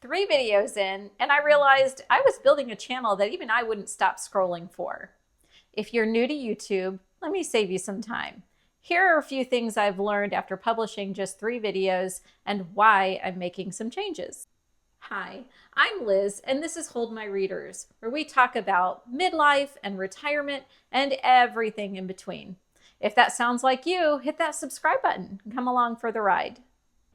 3 videos in, and I realized I was building a channel that even I wouldn't stop scrolling for. If you're new to YouTube, let me save you some time. Here are a few things I've learned after publishing just 3 videos and why I'm making some changes. Hi, I'm Liz, and this is Hold My Readers, where we talk about midlife and retirement and everything in between. If that sounds like you, hit that subscribe button and come along for the ride.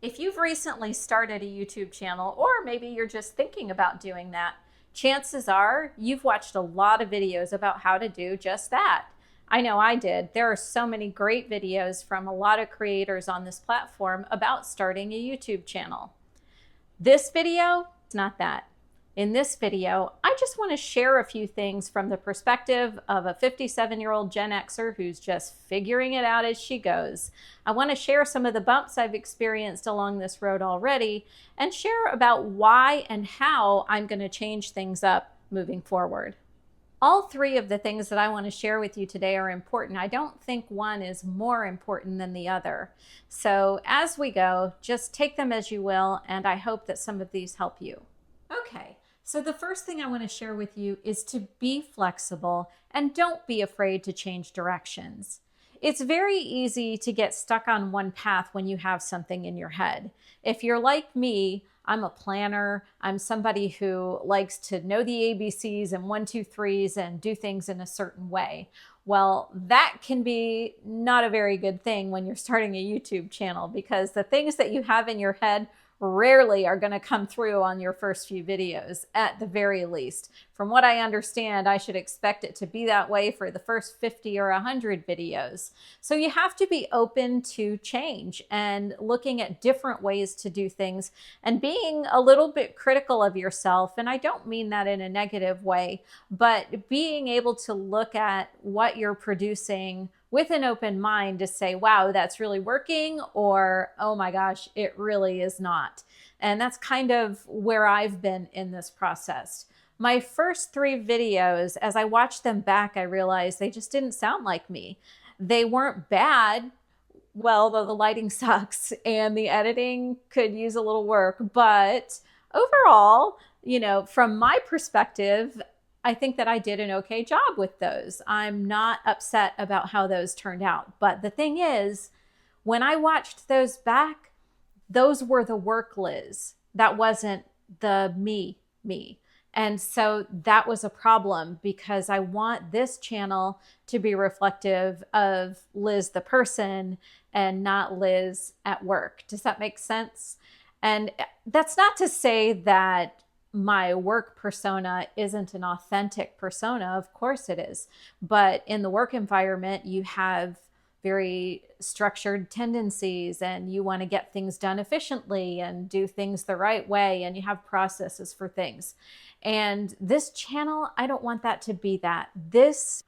If you've recently started a YouTube channel, or maybe you're just thinking about doing that, chances are you've watched a lot of videos about how to do just that. I know I did. There are so many great videos from a lot of creators on this platform about starting a YouTube channel. This video, it's not that. In this video, I just want to share a few things from the perspective of a 57-year-old Gen Xer who's just figuring it out as she goes. I want to share some of the bumps I've experienced along this road already and share about why and how I'm going to change things up moving forward. All 3 of the things that I want to share with you today are important. I don't think one is more important than the other. So as we go, just take them as you will, and I hope that some of these help you. Okay. So the first thing I want to share with you is to be flexible and don't be afraid to change directions. It's very easy to get stuck on one path when you have something in your head. If you're like me, I'm a planner. I'm somebody who likes to know the ABCs and 1, 2, 3s and do things in a certain way. Well, that can be not a very good thing when you're starting a YouTube channel, because the things that you have in your head rarely are going to come through on your first few videos, at the very least. From what I understand, I should expect it to be that way for the first 50 or 100 videos. So you have to be open to change and looking at different ways to do things and being a little bit critical of yourself. And I don't mean that in a negative way, but being able to look at what you're producing with an open mind to say, wow, that's really working, or, oh my gosh, it really is not. And that's kind of where I've been in this process. My first 3 videos, as I watched them back, I realized they just didn't sound like me. They weren't bad. Well, the lighting sucks and the editing could use a little work, but overall, from my perspective, I think that I did an okay job with those. I'm not upset about how those turned out. But the thing is, when I watched those back, those were the work Liz. That wasn't the me. And so that was a problem, because I want this channel to be reflective of Liz the person and not Liz at work. Does that make sense? And that's not to say that my work persona isn't an authentic persona. Of course it is. But in the work environment, you have very structured tendencies and you want to get things done efficiently and do things the right way, and you have processes for things. And this channel, I don't want that to be that.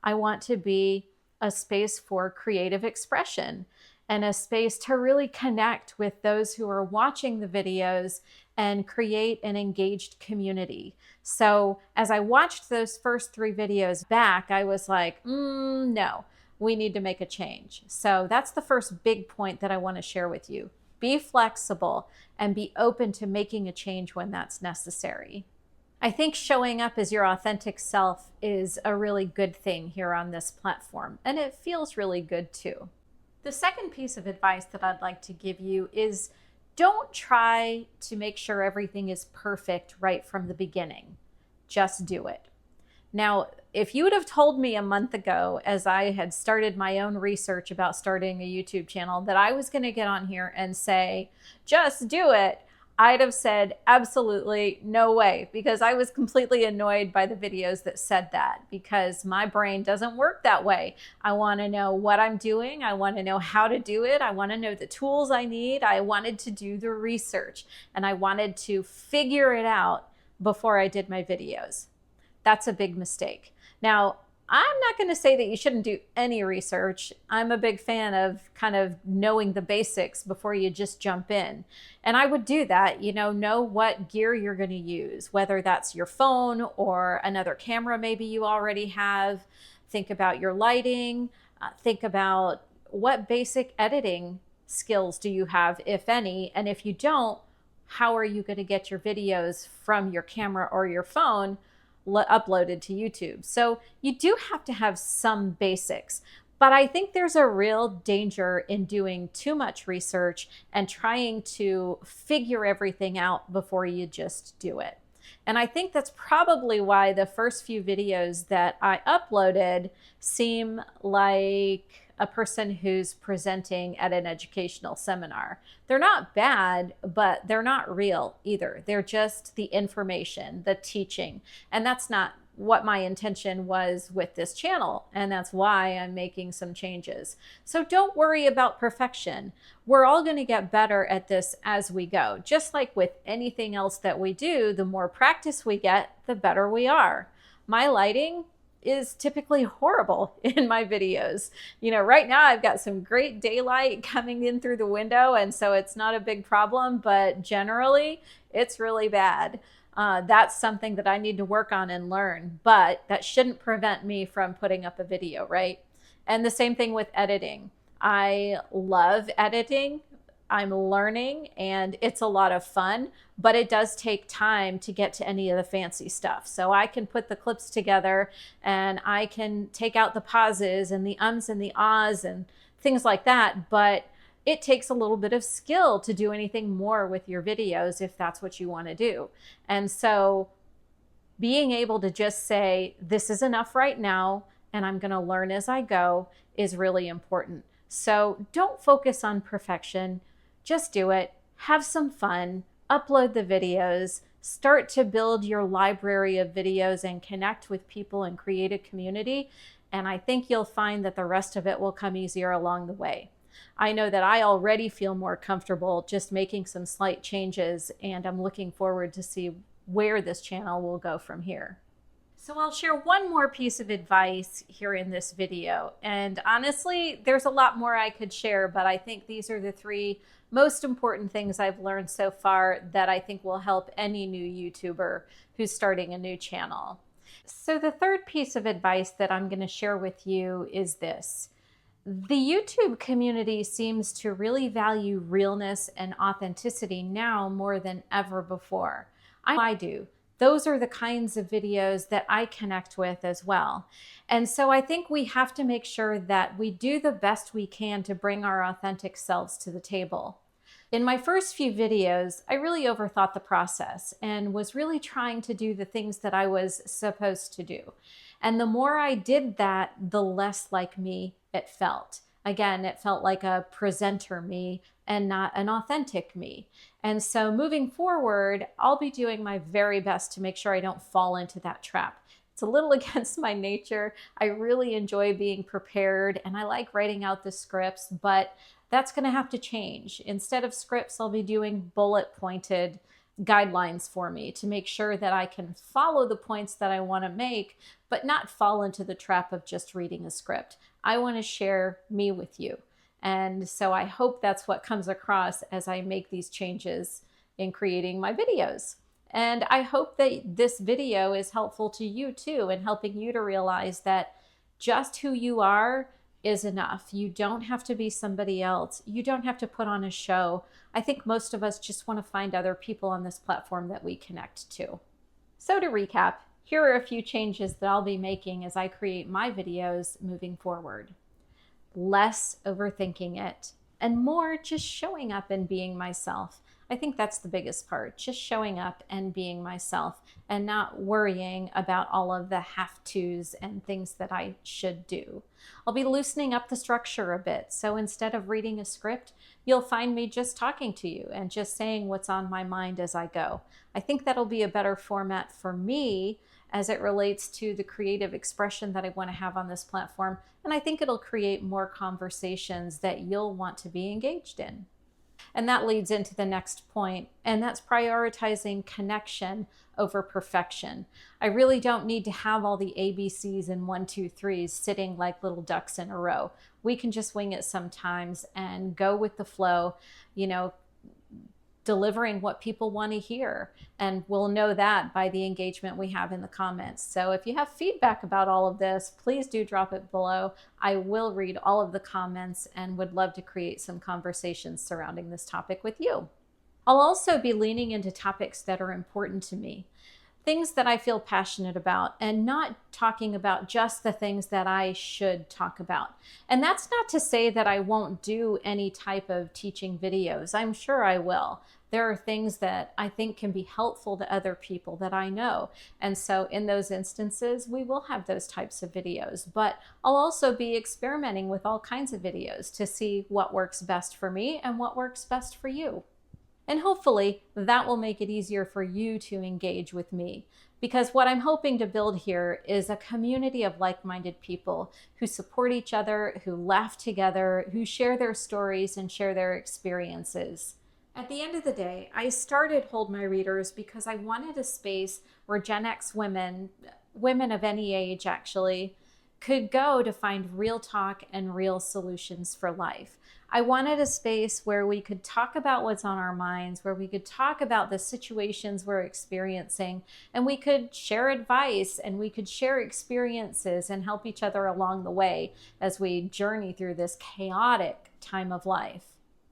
I want to be a space for creative expression and a space to really connect with those who are watching the videos and create an engaged community. So as I watched those first 3 videos back, I was like, no, we need to make a change. So that's the first big point that I want to share with you. Be flexible and be open to making a change when that's necessary. I think showing up as your authentic self is a really good thing here on this platform, and it feels really good too. The second piece of advice that I'd like to give you is, don't try to make sure everything is perfect right from the beginning. Just do it. Now, if you would have told me a month ago, as I had started my own research about starting a YouTube channel, that I was going to get on here and say, just do it, I'd have said absolutely no way, because I was completely annoyed by the videos that said that, because my brain doesn't work that way. I want to know what I'm doing. I want to know how to do it. I want to know the tools I need. I wanted to do the research and I wanted to figure it out before I did my videos. That's a big mistake. Now, I'm not going to say that you shouldn't do any research. I'm a big fan of kind of knowing the basics before you just jump in. And I would do that, know what gear you're going to use, whether that's your phone or another camera maybe you already have. Think about your lighting. Think about what basic editing skills do you have, if any. And if you don't, how are you going to get your videos from your camera or your phone uploaded to YouTube? So you do have to have some basics. But I think there's a real danger in doing too much research and trying to figure everything out before you just do it. And I think that's probably why the first few videos that I uploaded seem like a person who's presenting at an educational seminar. They're not bad, but they're not real either. They're just the information, the teaching. And that's not what my intention was with this channel. And that's why I'm making some changes. So don't worry about perfection. We're all going to get better at this as we go. Just like with anything else that we do, the more practice we get, the better we are. My lighting is typically horrible in my videos. You know, right now I've got some great daylight coming in through the window, and so it's not a big problem, but generally it's really bad. That's something that I need to work on and learn, but that shouldn't prevent me from putting up a video, right? And the same thing with editing. I love editing. I'm learning and it's a lot of fun, but it does take time to get to any of the fancy stuff. So I can put the clips together and I can take out the pauses and the ums and the ahs and things like that, but it takes a little bit of skill to do anything more with your videos if that's what you want to do. And so being able to just say, this is enough right now, and I'm going to learn as I go is really important. So don't focus on perfection. Just do it. Have some fun. Upload the videos. Start to build your library of videos and connect with people and create a community. And I think you'll find that the rest of it will come easier along the way. I know that I already feel more comfortable just making some slight changes, and I'm looking forward to see where this channel will go from here. So I'll share one more piece of advice here in this video. And honestly, there's a lot more I could share, but I think these are the three most important things I've learned so far that I think will help any new YouTuber who's starting a new channel. So the third piece of advice that I'm going to share with you is this. The YouTube community seems to really value realness and authenticity now more than ever before. I do. Those are the kinds of videos that I connect with as well. And so I think we have to make sure that we do the best we can to bring our authentic selves to the table. In my first few videos, I really overthought the process and was really trying to do the things that I was supposed to do. And the more I did that, the less like me it felt. Again, it felt like a presenter me and not an authentic me. And so moving forward, I'll be doing my very best to make sure I don't fall into that trap. It's a little against my nature. I really enjoy being prepared and I like writing out the scripts, but that's going to have to change. Instead of scripts, I'll be doing bullet pointed guidelines for me to make sure that I can follow the points that I want to make, but not fall into the trap of just reading a script. I want to share me with you. And so I hope that's what comes across as I make these changes in creating my videos. And I hope that this video is helpful to you too, in helping you to realize that just who you are is enough. You don't have to be somebody else. You don't have to put on a show. I think most of us just want to find other people on this platform that we connect to. So to recap, here are a few changes that I'll be making as I create my videos moving forward. Less overthinking it and more just showing up and being myself. I think that's the biggest part, just showing up and being myself and not worrying about all of the have-tos and things that I should do. I'll be loosening up the structure a bit. So instead of reading a script, you'll find me just talking to you and just saying what's on my mind as I go. I think that'll be a better format for me as it relates to the creative expression that I want to have on this platform. And I think it'll create more conversations that you'll want to be engaged in. And that leads into the next point, and that's prioritizing connection over perfection. I really don't need to have all the ABCs and 1, 2, 3s sitting like little ducks in a row. We can just wing it sometimes and go with the flow, delivering what people want to hear. And we'll know that by the engagement we have in the comments. So if you have feedback about all of this, please do drop it below. I will read all of the comments and would love to create some conversations surrounding this topic with you. I'll also be leaning into topics that are important to me, things that I feel passionate about, and not talking about just the things that I should talk about. And that's not to say that I won't do any type of teaching videos. I'm sure I will. There are things that I think can be helpful to other people that I know. And so in those instances, we will have those types of videos. But I'll also be experimenting with all kinds of videos to see what works best for me and what works best for you. And hopefully that will make it easier for you to engage with me, because what I'm hoping to build here is a community of like-minded people who support each other, who laugh together, who share their stories and share their experiences. At the end of the day, I started Hold My Readers because I wanted a space where Gen X women of any age actually, could go to find real talk and real solutions for life. I wanted a space where we could talk about what's on our minds, where we could talk about the situations we're experiencing, and we could share advice and we could share experiences and help each other along the way as we journey through this chaotic time of life.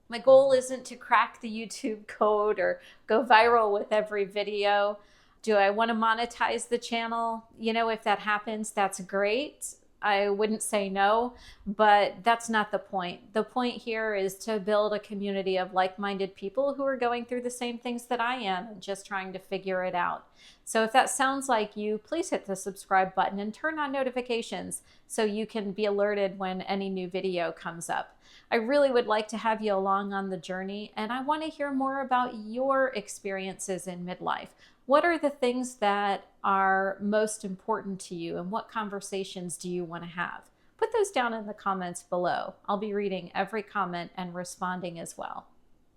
My goal isn't to crack the YouTube code or go viral with every video. Do I want to monetize the channel? You know, if that happens, that's great. I wouldn't say no, but that's not the point. The point here is to build a community of like-minded people who are going through the same things that I am and just trying to figure it out. So if that sounds like you, please hit the subscribe button and turn on notifications so you can be alerted when any new video comes up. I really would like to have you along on the journey, and I want to hear more about your experiences in midlife. What are the things that are most important to you, and what conversations do you want to have? Put those down in the comments below. I'll be reading every comment and responding as well.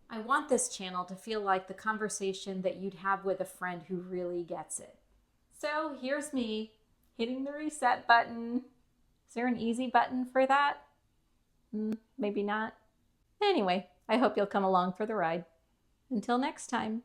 I want this channel to feel like the conversation that you'd have with a friend who really gets it. So here's me hitting the reset button. Is there an easy button for that? Maybe not. Anyway, I hope you'll come along for the ride. Until next time.